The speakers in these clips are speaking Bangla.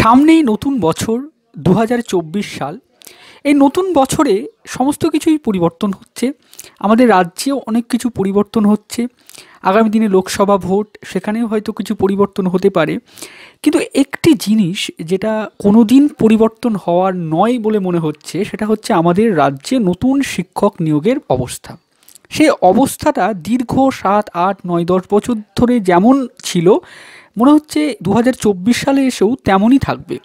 সামনেই নতুন বছর ২০২৪ সাল। এই নতুন বছরে সমস্ত কিছুই পরিবর্তন হচ্ছে। আমাদের রাজ্যেও অনেক কিছু পরিবর্তন হচ্ছে। আগামী দিনে লোকসভা ভোট, সেখানেও হয়তো কিছু পরিবর্তন হতে পারে। কিন্তু একটি জিনিস যেটা কোনোদিন পরিবর্তন হওয়ার নয় বলে মনে হচ্ছে, সেটা হচ্ছে আমাদের রাজ্যে নতুন শিক্ষক নিয়োগের অবস্থা। সেই অবস্থাটা দীর্ঘ ৭, ৮, ৯, ১০ বছর ধরে যেমন ছিল, মনে হচ্ছে ২০২৪ সালে এসেও তেমনই থাকবে।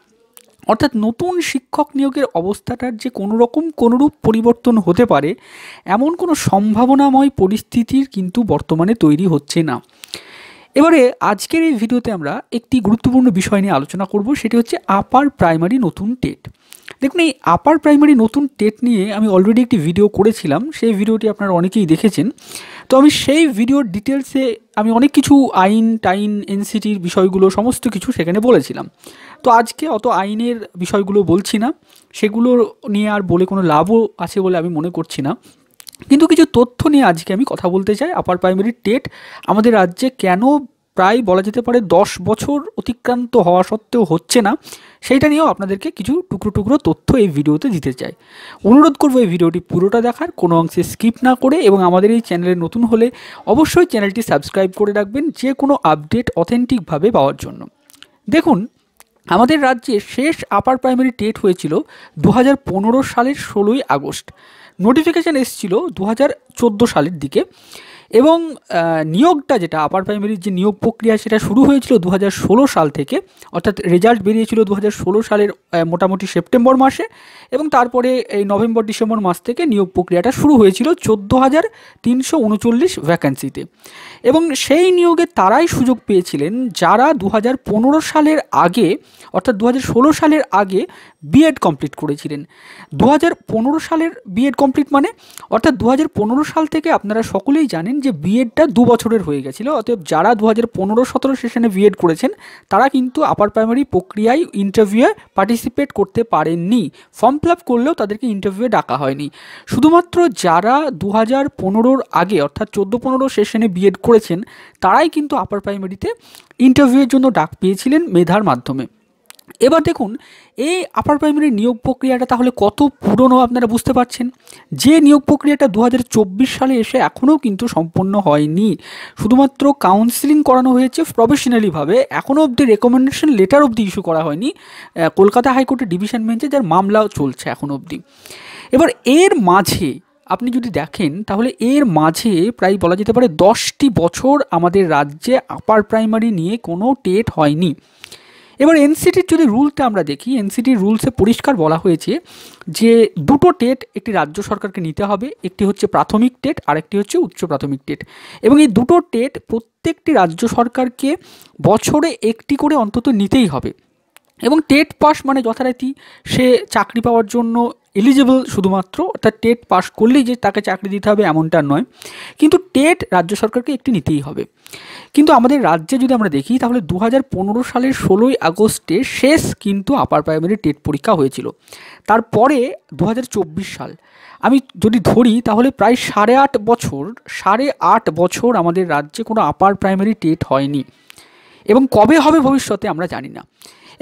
অর্থাৎ নতুন শিক্ষক নিয়োগের অবস্থাটার যে কোনোরূপ পরিবর্তন হতে পারে, এমন কোনো সম্ভাবনাময় পরিস্থিতির কিন্তু বর্তমানে তৈরি হচ্ছে না। এবারে আজকের এই ভিডিওতে আমরা একটি গুরুত্বপূর্ণ বিষয় নিয়ে আলোচনা করব, সেটি হচ্ছে আপার প্রাইমারি নতুন টেট। দেখুন, এই আপার প্রাইমারি নতুন টেট নিয়ে আমি অলরেডি একটি ভিডিও করেছিলাম, সেই ভিডিওটি আপনারা অনেকেই দেখেছেন। তো আমি সেই ভিডিওর ডিটেলসে আমি অনেক কিছু আইন এনসিটির বিষয়গুলো সমস্ত কিছু সেখানে বলেছিলাম। তো আজকে অত আইনের বিষয়গুলো বলছি না, সেগুলো নিয়ে আর বলে কোনো লাভও আছে বলে আমি মনে করছি না। কিন্তু কিছু তথ্য নিয়ে আজকে আমি কথা বলতে চাই। আপার প্রাইমারি টেট আমাদের রাজ্যে কেন প্রায় বলা যেতে পারে ১০ বছর অতিক্রান্ত হওয়া সত্ত্বেও হচ্ছে না, সেইটা নিয়েও আপনাদেরকে কিছু টুকরো তথ্য এই ভিডিওতে দিতে চাই। অনুরোধ করবো এই ভিডিওটি পুরোটা দেখার, কোনো অংশে স্কিপ না করে, এবং আমাদের এই চ্যানেলে নতুন হলে অবশ্যই চ্যানেলটি সাবস্ক্রাইব করে রাখবেন যে কোনো আপডেট অথেন্টিকভাবে পাওয়ার জন্য। দেখুন, আমাদের রাজ্যে শেষ আপার প্রাইমারি টেট হয়েছিল ২০১৫ সালের ১৬ই আগস্ট। নোটিফিকেশান এসেছিল ২০১৪ সালের দিকে, এবং নিয়োগটা যেটা আপার প্রাইমারির যে নিয়োগ প্রক্রিয়া, সেটা শুরু হয়েছিল ২০১৬ সাল থেকে। অর্থাৎ রেজাল্ট বেরিয়েছিল ২০১৬ সালের মোটামুটি সেপ্টেম্বর মাসে, এবং তারপরে এই নভেম্বর ডিসেম্বর মাস থেকে নিয়োগ প্রক্রিয়াটা শুরু হয়েছিল ১৪,৩৩৯ ভ্যাকেন্সিতে। এবং সেই নিয়োগে তারাই সুযোগ পেয়েছিলেন যারা ২০১৫ সালের আগে, অর্থাৎ ২০১৬ সালের আগে বিএড কমপ্লিট করেছিলেন। ২০১৫ সালের বিএড কমপ্লিট মানে, অর্থাৎ ২০১৫ সাল থেকে আপনারা সকলেই জানেন যে বিএডটা ২ বছরের হয়ে গেছিলো। অতএব যারা ২০১৫-১৭ সেশনে বিএড করেছেন, তারা কিন্তু আপার প্রাইমারি প্রক্রিয়ায় ইন্টারভিউয়ে পার্টিসিপেট করতে পারেননি। ফর্ম ফিল আপ করলেও তাদেরকে ইন্টারভিউয়ে ডাকা হয়নি। শুধুমাত্র যারা ২০১৫-র আগে, অর্থাৎ ১৪-১৫ সেশনে বিএড করেছেন, তারাই কিন্তু আপার প্রাইমারিতে ইন্টারভিউয়ের জন্য ডাক পেয়েছিলেন মেধার মাধ্যমে। এবার দেখুন, এই আপার প্রাইমারি নিয়োগ প্রক্রিয়াটা তাহলে কত পুরনো আপনারা বুঝতে পারছেন। যে নিয়োগ প্রক্রিয়াটা ২০২৪ সালে এসে এখনও কিন্তু সম্পন্ন হয়নি। শুধুমাত্র কাউন্সিলিং করানো হয়েছে প্রফেশনালিভাবে, এখনও অবধি রেকমেন্ডেশন লেটার অবধি ইস্যু করা হয়নি কলকাতা হাইকোর্টের ডিভিশন বেঞ্চে, যার মামলাও চলছে এখনও অবধি। এবার এর মাঝে আপনি যদি দেখেন, তাহলে এর মাঝে প্রায় বলা যেতে পারে 10টি বছর আমাদের রাজ্যে আপার প্রাইমারি নিয়ে কোনো টেট হয়নি। এবার এনসিটির যদি রুলটা আমরা দেখি, এনসিটির রুলসে পরিষ্কার বলা হয়েছে যে দুটো টেট একটি রাজ্য সরকারকে নিতে হবে। একটি হচ্ছে প্রাথমিক টেট, আরেকটি হচ্ছে উচ্চ প্রাথমিক টেট। এবং এই দুটো টেট প্রত্যেকটি রাজ্য সরকারকে বছরে একটি করে অন্তত নিতেই হবে। এবং টেট পাস মানে যথারীতি সে চাকরি পাওয়ার জন্য এলিজিবল শুধুমাত্র, অর্থাৎ টেট পাস করলেই যে তাকে চাকরি দিতে হবে এমনটা নয়, কিন্তু টেট রাজ্য সরকারকে একটি নিতেই হবে। কিন্তু আমাদের রাজ্যে যদি আমরা দেখি, তাহলে ২০১৫ সালের 16ই আগস্টে শেষ কিন্তু আপার প্রাইমারি টেট পরীক্ষা হয়েছিল। তারপরে ২০২৪ সাল আমি যদি ধরি, তাহলে প্রায় 8.5 বছর আমাদের রাজ্যে কোনো আপার প্রাইমারি টেট হয়নি, এবং কবে হবে ভবিষ্যতে আমরা জানি না।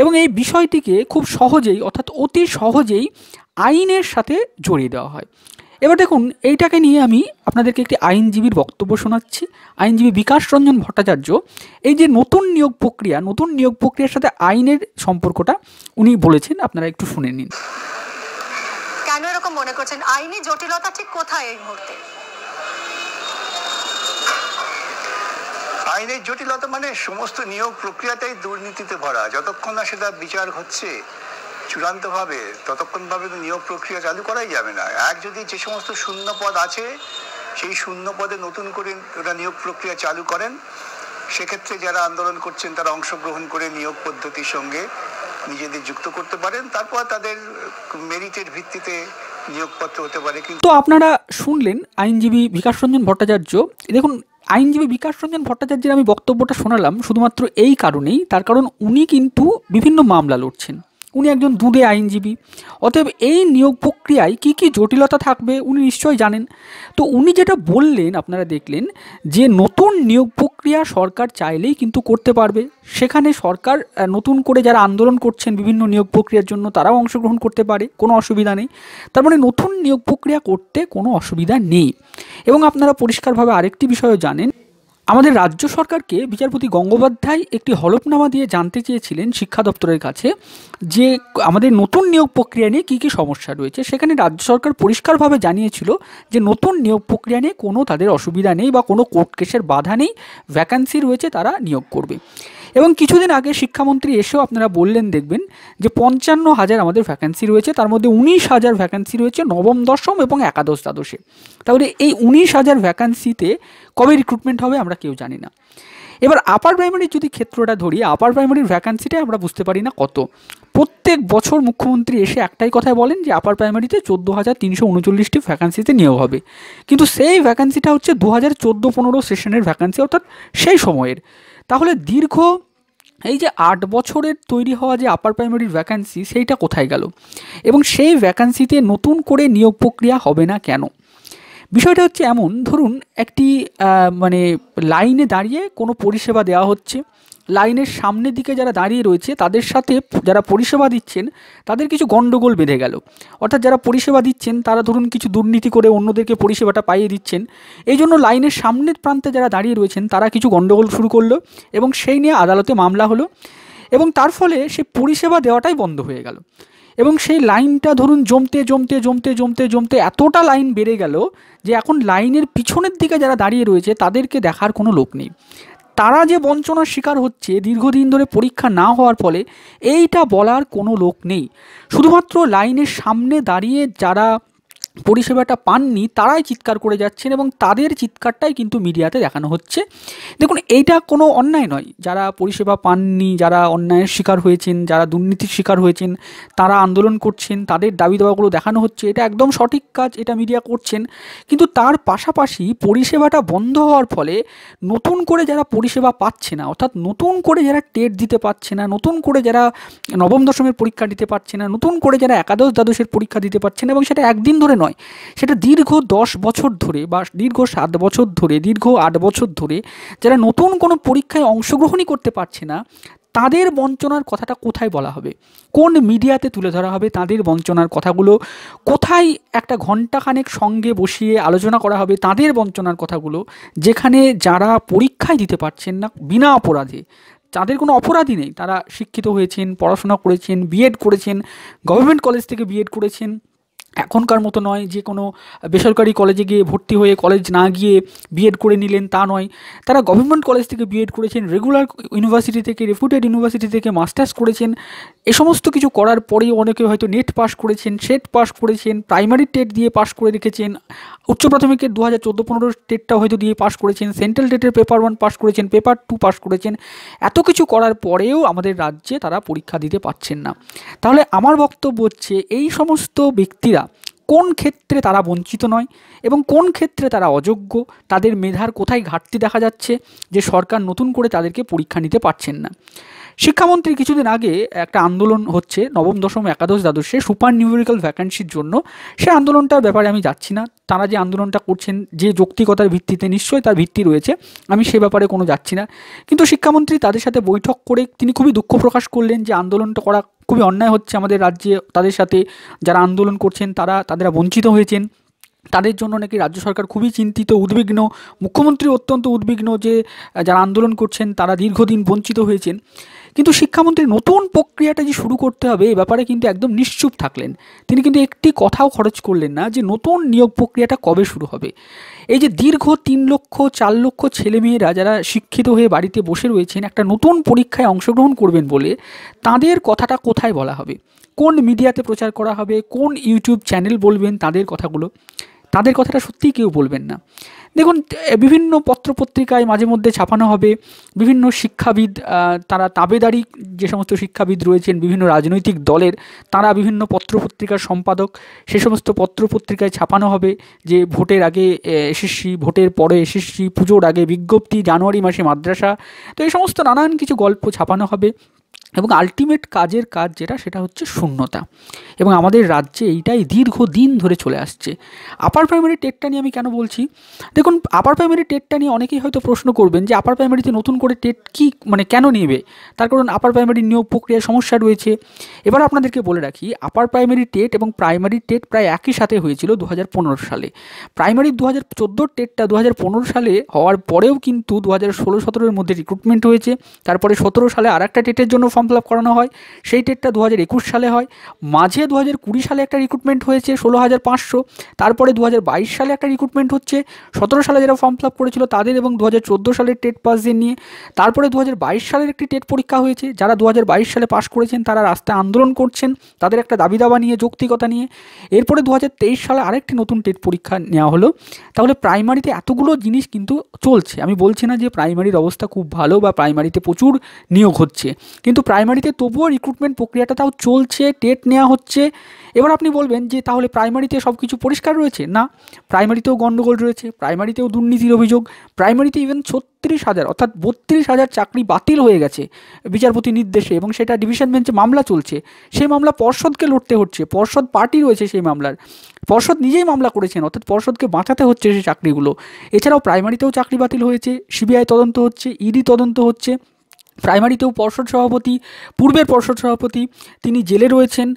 এবং এই বিষয়টিকে খুব সহজেই, অর্থাৎ অতি সহজেই আইনের সাথে জড়িয়ে দেওয়া হয়। এবার দেখুন, এইটাকে নিয়ে আমি আপনাদেরকে একটি আইনজীবীর বক্তব্য শোনাচ্ছি। আইনজীবী বিকাশ রঞ্জন ভট্টাচার্য এই যে নতুন নিয়োগ প্রক্রিয়ার সাথে আইনের সম্পর্কটা উনি বলেছেন, আপনারা একটু শুনে নিন। কেন এরকম মনে করছেন? আইনি জটিলতা ঠিক কোথায় এই মুহূর্তে? আইনের জটিলতা মানে সমস্ত নিয়োগ প্রক্রিয়াটাই দুর্নীতিতে ভরা। যতক্ষণ না সেটা বিচার হচ্ছে চূড়ান্তভাবে, ততক্ষণভাবে তো নিয়োগ প্রক্রিয়া চালু করাই যাবে না। যদি যে সমস্ত শূন্য পদ আছে, সেই শূন্য পদে নতুন করে ওরা নিয়োগ প্রক্রিয়া চালু করেন, সেক্ষেত্রে যারা আন্দোলন করছেন তারা অংশগ্রহণ করে নিয়োগ পদ্ধতির সঙ্গে নিজেদের যুক্ত করতে পারেন। তারপর তাদের মেরিটের ভিত্তিতে নিয়োগপত্র হতে পারে। তো আপনারা শুনলেন আইনজীবী বিকাশ রঞ্জন ভট্টাচার্য। দেখুন, আইনজীবী বিকাশ রঞ্জন ভট্টাচার্যের আমি বক্তব্যটা শোনালাম শুধুমাত্র এই কারণেই, তার কারণ উনি কিন্তু বিভিন্ন মামলা লড়ছেন। উনি একজন দুঁদে আইনজীবী। অতএব এই নিয়োগ প্রক্রিয়ায় কী কী জটিলতা থাকবে উনি নিশ্চয়ই জানেন। তো উনি যেটা বললেন আপনারা দেখলেন যে নতুন নিয়োগ প্রক্রিয়া সরকার চাইলেই কিন্তু করতে পারবে। সেখানে সরকার নতুন করে যারা আন্দোলন করছেন বিভিন্ন নিয়োগ প্রক্রিয়ার জন্য তারাও অংশগ্রহণ করতে পারে, কোনো অসুবিধা নেই। তার মানে নতুন নিয়োগ প্রক্রিয়া করতে কোনো অসুবিধা নেই। এবং আপনারা পরিষ্কারভাবে আরেকটি বিষয়ও জানেন, আমাদের রাজ্য সরকারকে বিচারপতি গঙ্গোপাধ্যায় একটি হলফনামা দিয়ে জানতে চেয়েছিলেন শিক্ষা দপ্তরের কাছে যে আমাদের নতুন নিয়োগ প্রক্রিয়া নিয়ে কী কী সমস্যা রয়েছে। সেখানে রাজ্য সরকার পরিষ্কারভাবে জানিয়েছিল যে নতুন নিয়োগ প্রক্রিয়া নিয়ে কোনো তাদের অসুবিধা নেই বা কোনো কোর্ট কেসের বাধা নেই, ভ্যাকান্সি রয়েছে, তারা নিয়োগ করবে। এবং কিছুদিন আগে শিক্ষামন্ত্রী এসেও আপনারা বললেন দেখবেন যে 55,000 আমাদের ভ্যাকান্সি রয়েছে, তার মধ্যে 19,000 ভ্যাকান্সি রয়েছে নবম দশম এবং একাদশ দ্বাদশে। তাহলে এই 19,000 ভ্যাকান্সিতে কবে রিক্রুটমেন্ট হবে আমরা কেউ জানি না। এবার আপার প্রাইমারির যদি ক্ষেত্রটা ধরি, আপার প্রাইমারির ভ্যাকান্সিটাই আমরা বুঝতে পারি না কত। প্রত্যেক বছর মুখ্যমন্ত্রী এসে একটাই কথাই বলেন যে আপার প্রাইমারিতে 14,339টি ভ্যাকান্সিতে নিয়োগ হবে, কিন্তু সেই ভ্যাকান্সিটা হচ্ছে 2014-15 সেশনের ভ্যাকান্সি, অর্থাৎ সেই সময়ের। তাহলে দীর্ঘ এই যে 8 বছরের তৈরি হওয়া যে আপার প্রাইমারির ভ্যাকান্সি সেইটা কোথায় গেল, এবং সেই ভ্যাকান্সিতে নতুন করে নিয়োগ প্রক্রিয়া হবে না কেন? বিষয়টা হচ্ছে এমন, ধরুন একটি মানে লাইনে দাঁড়িয়ে কোনো পরিষেবা দেওয়া হচ্ছে, লাইনের সামনের দিকে যারা দাঁড়িয়ে রয়েছে তাদের সাথে যারা পরিষেবা দিচ্ছেন তাদের কিছু গণ্ডগোল বেঁধে গেল। অর্থাৎ যারা পরিষেবা দিচ্ছেন তারা ধরুন কিছু দুর্নীতি করে অন্যদেরকে পরিষেবাটা পাইয়ে দিচ্ছেন, এই জন্য লাইনের সামনের প্রান্তে যারা দাঁড়িয়ে রয়েছেন তারা কিছু গণ্ডগোল শুরু করলো এবং সেই নিয়ে আদালতে মামলা হলো, এবং তার ফলে সেই পরিষেবা দেওয়াটাই বন্ধ হয়ে গেল। এবং সেই লাইনটা ধরুন জমতে জমতে জমতে জমতে জমতে এতটা লাইন বেড়ে গেল যে এখন লাইনের পিছনের দিকে যারা দাঁড়িয়ে রয়েছে তাদেরকে দেখার কোনো লোক নেই। তারা যে বঞ্চনার শিকার হচ্ছে দীর্ঘদিন ধরে পরীক্ষা না হওয়ার ফলে, এইটা বলার কোনো লোক নেই। শুধুমাত্র লাইনের সামনে দাঁড়িয়ে যারা পরিষেবাটা পাননি তারাই চিৎকার করে যাচ্ছেন এবং তাদের চিৎকারটাই কিন্তু মিডিয়াতে দেখানো হচ্ছে। দেখুন, এইটা কোনো অন্যায় নয়। যারা পরিষেবা পাননি, যারা অন্যায়ের শিকার হয়েছেন, যারা দুর্নীতির শিকার হয়েছেন, তারা আন্দোলন করছেন, তাদের দাবি দাওয়াগুলো দেখানো হচ্ছে, এটা একদম সঠিক কাজ, এটা মিডিয়া করছেন। কিন্তু তার পাশাপাশি পরিষেবাটা বন্ধ হওয়ার ফলে নতুন করে যারা পরিষেবা পাচ্ছে না, অর্থাৎ নতুন করে যারা টেট দিতে পারছে না, নতুন করে যারা নবম দশমের পরীক্ষা দিতে পারছে না, নতুন করে যারা একাদশ দ্বাদশের পরীক্ষা দিতে পারছে না, এবং সেটা একদিন ধরে নয়, সেটা দীর্ঘ 10 বছর ধরে বা দীর্ঘ 7 বছর ধরে, দীর্ঘ 8 বছর ধরে যারা নতুন কোনো পরীক্ষায় অংশগ্রহণই করতে পারছে না, তাদের বঞ্চনার কথাটা কোথায় বলা হবে? কোন মিডিয়াতে তুলে ধরা হবে তাদের বঞ্চনার কথাগুলো? কোথায় একটা ঘণ্টাখানেক সঙ্গে বসিয়ে আলোচনা করা হবে তাদের বঞ্চনার কথাগুলো, যেখানে যারা পরীক্ষায় দিতে পারছেন না বিনা অপরাধে, তাদের কোনো অপরাধী নেই, তারা শিক্ষিত হয়েছেন, পড়াশোনা করেছেন, বিএড করেছেন, গভর্নমেন্ট কলেজ থেকে বিএড করেছেন, এখনকার মতো নয় যে কোনো বেসরকারি কলেজে গিয়ে ভর্তি হয়ে কলেজ না গিয়ে বিএড করে নিলেন, তা নয়। তারা গভর্নমেন্ট কলেজ থেকে বিএড করেছেন, রেগুলার ইউনিভার্সিটি থেকে, রেপুটেড ইউনিভার্সিটি থেকে মাস্টার্স করেছেন। এ সমস্ত কিছু করার পরেই অনেকে হয়তো নেট পাস করেছেন, সেট পাস করেছেন, প্রাইমারি টেট দিয়ে পাস করে রেখেছেন, উচ্চ প্রাথমিকের 2014-15 টেটটা হয়তো দিয়ে পাস করেছেন, সেন্ট্রাল টেটের পেপার 1 পাস করেছেন, পেপার 2 পাস করেছেন। এত কিছু করার পরেও আমাদের রাজ্যে তারা পরীক্ষা দিতে পারছেন না। তাহলে আমার বক্তব্য হচ্ছে, এই সমস্ত ব্যক্তিরা কোন ক্ষেত্রে তারা বঞ্চিত নয় এবং কোন ক্ষেত্রে তারা অযোগ্য, তাদের মেধার কোথায় ঘাটতি দেখা যাচ্ছে যে সরকার নতুন করে তাদেরকে পরীক্ষা নিতে পারছেন না। শিক্ষামন্ত্রী কিছুদিন আগে একটা আন্দোলন হচ্ছে নবম দশম একাদশ দ্বাদশে সুপার নিউমেরিক্যাল ভ্যাকান্সির জন্য, সেই আন্দোলনটার ব্যাপারে আমি যাচ্ছি না। তারা যে আন্দোলনটা করছেন যে যৌক্তিকতার ভিত্তিতে, নিশ্চয়ই তার ভিত্তি রয়েছে, আমি সে ব্যাপারে কোনো যাচ্ছি না। কিন্তু শিক্ষামন্ত্রী তাদের সাথে বৈঠক করে তিনি খুবই দুঃখ প্রকাশ করলেন যে আন্দোলনটা করা খুবই অন্যায় হচ্ছে আমাদের রাজ্যে, তাদের সাথে যারা আন্দোলন করছেন তারা বঞ্চিত হয়েছেন, তাদের জন্য নাকি রাজ্য সরকার খুবই চিন্তিত, উদ্বিগ্ন, মুখ্যমন্ত্রী অত্যন্ত উদ্বিগ্ন যে যারা আন্দোলন করছেন তারা দীর্ঘদিন বঞ্চিত হয়েছেন। কিন্তু শিক্ষামন্ত্রী নতুন প্রক্রিয়াটা যে শুরু করতে হবে এই ব্যাপারে কিন্তু একদম নিশ্চুপ থাকলেন। তিনি কিন্তু একটি কথাও খরচ করলেন না যে নতুন নিয়োগ প্রক্রিয়াটা কবে শুরু হবে। এই যে দীর্ঘ 3 লক্ষ 4 লক্ষ ছেলেমেয়েরা যারা শিক্ষিত হয়ে বাড়িতে বসে রয়েছেন একটা নতুন পরীক্ষায় অংশগ্রহণ করবেন বলে, তাদের কথাটা কোথায় বলা হবে? কোন মিডিয়াতে প্রচার করা হবে? কোন ইউটিউব চ্যানেল বলবেন তাদের কথাগুলো? তাদের কথাটা সত্যিই কেউ বলবেন না। দেখুন, বিভিন্ন পত্রপত্রিকায় মাঝে মধ্যে ছাপানো হবে, বিভিন্ন শিক্ষাবিদ, তারা তাবেদারি যে সমস্ত শিক্ষাবিদ রয়েছেন বিভিন্ন রাজনৈতিক দলের, তারা বিভিন্ন পত্রপত্রিকার সম্পাদক, সে সমস্ত পত্রপত্রিকায় ছাপানো হবে যে ভোটের আগে এসএসসি, ভোটের পরে এসএসসি, পুজোর আগে বিজ্ঞপ্তি, জানুয়ারি মাসে মাদ্রাসা, তো এই সমস্ত নানান কিছু গল্প ছাপানো হবে। এবং আলটিমেট কাজের কাজ যেটা সেটা হচ্ছে শূন্যতা, এবং আমাদের রাজ্যে এইটাই দীর্ঘদিন ধরে চলে আসছে। আপার প্রাইমারি টেটটা নিয়ে আমি কেন বলছি, দেখুন আপার প্রাইমারি টেটটা নিয়ে অনেকেই হয়তো প্রশ্ন করবেন যে আপার প্রাইমারিতে নতুন করে টেট কি মানে কেন নেবে, তার কারণ আপার প্রাইমারি নিয়োগ প্রক্রিয়ায় সমস্যা রয়েছে। এবার আপনাদেরকে বলে রাখি, আপার প্রাইমারি টেট এবং প্রাইমারি টেট প্রায় একই সাথে হয়েছিল 2015 সালে। প্রাইমারি 2014 টেটটা 2015 সালে হওয়ার পরেও কিন্তু 2016-17 মধ্যে রিক্রুটমেন্ট হয়েছে। তারপরে 17 সালে আর একটা টেটের জন্য ফর্ম ফিল আপ করানো হয়, সেই টেটটা 2021 সালে হয়। মাঝে 2020 সালে একটা রিক্রুটমেন্ট হয়েছে 16,500। তারপরে 2022 সালে একটা রিক্রুটমেন্ট হচ্ছে 17 সালে যারা ফর্ম ফিল আপ করেছিল তাদের এবং 2014 সালের টেট পাসদের নিয়ে। তারপরে 2022 সালের একটি টেট পরীক্ষা হয়েছে, যারা 2022 সালে পাস করেছেন তারা রাস্তায় আন্দোলন করছেন তাদের একটা দাবি দাবা নিয়ে, যৌক্তিকতা নিয়ে। এরপরে 2023 সালে আরেকটি নতুন টেট পরীক্ষা নেওয়া হলো। তাহলে প্রাইমারিতে এতগুলো জিনিস কিন্তু চলছে। আমি বলছি না যে প্রাইমারির অবস্থা খুব ভালো বা প্রাইমারিতে প্রচুর নিয়োগ হচ্ছে, কিন্তু প্রাইমারিতে তবুও রিক্রুটমেন্ট প্রক্রিয়াটা তাও চলছে, টেট নেওয়া হচ্ছে। এবার আপনি বলবেন যে তাহলে প্রাইমারিতে সব কিছু পরিষ্কার রয়েছে, না, প্রাইমারিতেও গণ্ডগোল রয়েছে, প্রাইমারিতেও দুর্নীতির অভিযোগ। প্রাইমারিতে ইভেন 36,000 অর্থাৎ 32,000 চাকরি বাতিল হয়ে গেছে বিচারপতি নির্দেশে, এবং সেটা ডিভিশন বেঞ্চে মামলা চলছে। সেই মামলা পর্ষদকে লড়তে হচ্ছে, পর্ষদ পার্টি রয়েছে সেই মামলার, পর্ষদ নিজেই মামলা করেছেন, অর্থাৎ পর্ষদকে বাঁচাতে হচ্ছে সেই চাকরিগুলো। এছাড়াও প্রাইমারিতেও চাকরি বাতিল হয়েছে, সিবিআই তদন্ত হচ্ছে, ইডি তদন্ত হচ্ছে। প্রাইমারিতেও পর্ষদ সভাপতি, পূর্বের পর্ষদ সভাপতি তিনি জেলে রয়েছেন,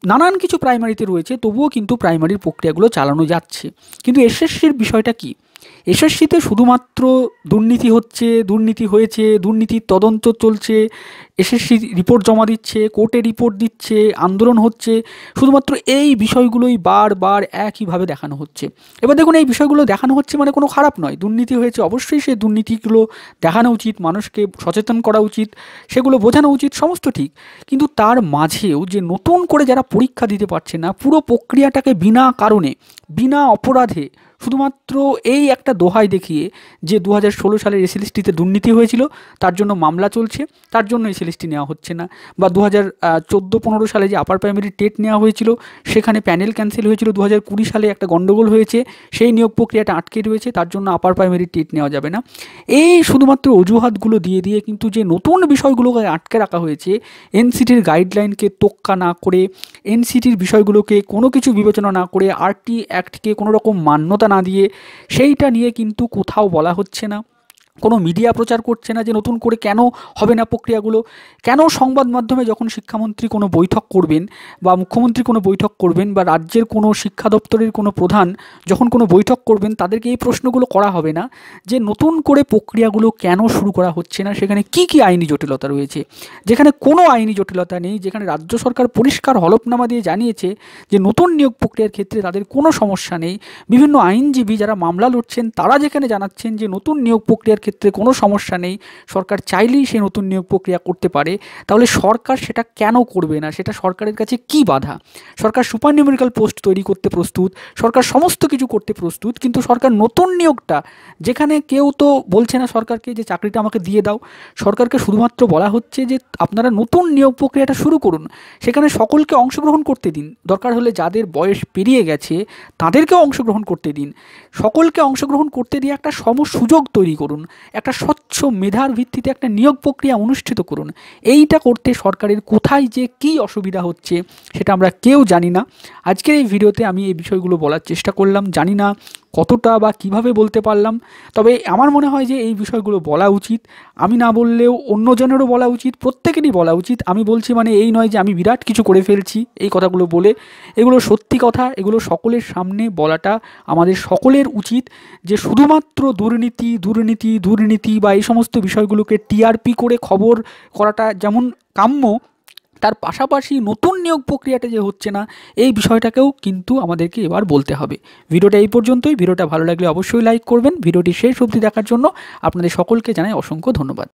নানান কিছু প্রাইমারিতে রয়েছে, তবুও কিন্তু প্রাইমারির প্রক্রিয়াগুলো চালানো যাচ্ছে। কিন্তু এসএসসির বিষয়টা কি, এসএসসিতে শুধুমাত্র দুর্নীতি হচ্ছে, দুর্নীতি হয়েছে, দুর্নীতির তদন্ত চলছে, এসএসসি রিপোর্ট জমা দিচ্ছে, কোর্টে রিপোর্ট দিচ্ছে, আন্দোলন হচ্ছে, শুধুমাত্র এই বিষয়গুলোই বারবার একইভাবে দেখানো হচ্ছে। এবার দেখুন, এই বিষয়গুলো দেখানো হচ্ছে মানে কোনো খারাপ নয়, দুর্নীতি হয়েছে অবশ্যই সেই দুর্নীতিগুলো দেখানো উচিত, মানুষকে সচেতন করা উচিত, সেগুলো বোঝানো উচিত, সমস্ত ঠিক। কিন্তু তার মাঝেও যে নতুন করে যারা পরীক্ষা দিতে পারছে না, পুরো প্রক্রিয়াটাকে বিনা কারণে, বিনা অপরাধে, শুধুমাত্র এই একটা দোহাই দেখিয়ে যে 2016 সালের এসএলএসটিতে দুর্নীতি হয়েছিল তার জন্য মামলা চলছে, তার জন্য এসএলএসটি নেওয়া হচ্ছে না, বা 2014-15 সালে যে আপার প্রাইমারি টেট নেওয়া হয়েছিল সেখানে প্যানেল ক্যান্সেল হয়েছিল, 2020 সালে একটা গণ্ডগোল হয়েছে, সেই নিয়োগ প্রক্রিয়াটা আটকে রয়েছে, তার জন্য আপার প্রাইমারি টেট নেওয়া যাবে না। এই শুধুমাত্র অজুহাতগুলো দিয়ে দিয়ে কিন্তু যে নতুন বিষয়গুলোকে আটকে রাখা হয়েছে, এনসিটির গাইডলাইনকে তোক্কা না করে, এনসিটির বিষয়গুলোকে কোনো কিছু বিবেচনা না করে, আরটি অ্যাক্টকে কোনো রকম মান্যতা না দিয়ে, সেইটা নিয়ে কিন্তু কোথাও বলা হচ্ছে না, কোনো মিডিয়া প্রচার করছে না যে নতুন করে কেন হবে না প্রক্রিয়াগুলো। কেন সংবাদ মাধ্যমে যখন শিক্ষামন্ত্রী কোনো বৈঠক করবেন বা মুখ্যমন্ত্রী কোনো বৈঠক করবেন বা রাজ্যের কোনো শিক্ষা দপ্তরের কোনো প্রধান যখন কোনো বৈঠক করবেন, তাদেরকে এই প্রশ্নগুলো করা হবে না যে নতুন করে প্রক্রিয়াগুলো কেন শুরু করা হচ্ছে না, সেখানে কি কি আইনি জটিলতা রয়েছে। যেখানে কোনো আইনি জটিলতা নেই, যেখানে রাজ্য সরকার পরিষ্কার হলফনামা দিয়ে জানিয়েছে যে নতুন নিয়োগ প্রক্রিয়ার ক্ষেত্রে তাদের কোনো সমস্যা নেই, বিভিন্ন আইনজীবী যারা মামলা লড়ছেন তারা যেখানে জানাচ্ছেন যে নতুন নিয়োগ প্রক্রিয়ার ক্ষেত্রে কোনো সমস্যা নেই, সরকার চাইলেই সে নতুন নিয়োগ প্রক্রিয়া করতে পারে, তাহলে সরকার সেটা কেন করবে না? সেটা সরকারের কাছে কি বাধা? সরকার সুপার নিউমেরিক্যাল পোস্ট তৈরি করতে প্রস্তুত, সরকার সমস্ত কিছু করতে প্রস্তুত, কিন্তু সরকার নতুন নিয়োগটা, যেখানে কেউ তো বলছে না সরকারকে যে চাকরিটা আমাকে দিয়ে দাও, সরকারকে শুধুমাত্র বলা হচ্ছে যে আপনারা নতুন নিয়োগ প্রক্রিয়াটা শুরু করুন, সেখানে সকলকে অংশগ্রহণ করতে দিন, দরকার হলে যাদের বয়স পেরিয়ে গেছে তাদেরকেও অংশগ্রহণ করতে দিন, সকলকে অংশগ্রহণ করতে দিয়ে একটা সুযোগ তৈরি করুন, একটা স্বচ্ছ মেধার ভিত্তিতে একটা নিয়োগ প্রক্রিয়া অনুষ্ঠিত করুন। এইটা করতে সরকারের কোথায় যে কী অসুবিধা হচ্ছে সেটা আমরা কেউ জানি না। আজকের এই ভিডিওতে আমি এই বিষয়গুলো বলার চেষ্টা করলাম, জানি না কতটা বা কিভাবে বলতে পারলাম, তবে আমার মনে হয় যে এই বিষয়গুলো বলা উচিত, আমি না বললেও অন্যজনেরও বলা উচিত, প্রত্যেকেরই বলা উচিত। আমি বলছি মানে এই নয় যে আমি বিরাট কিছু করে ফেলছি এই কথাগুলো বলে, এগুলো সত্যি কথা, এগুলো সকলের সামনে বলাটা আমাদের সকলের উচিত, যে শুধুমাত্র দুর্নীতি দুর্নীতি দুর্নীতি বা এই সমস্ত বিষয়গুলোকে টিআরপি করে খবর করাটা যেমন কাম্য, তার পাশাপাশি নতুন নিয়োগ প্রক্রিয়াটা যে হচ্ছে না এই বিষয়টাকেও কিন্তু আমাদেরকে এবার বলতে হবে। ভিডিওটা এই পর্যন্তই। ভিডিওটা ভালো লাগলে অবশ্যই লাইক করবেন। ভিডিওটি শেষ অবধি দেখার জন্য আপনাদের সকলকে জানাই অসংখ্য ধন্যবাদ।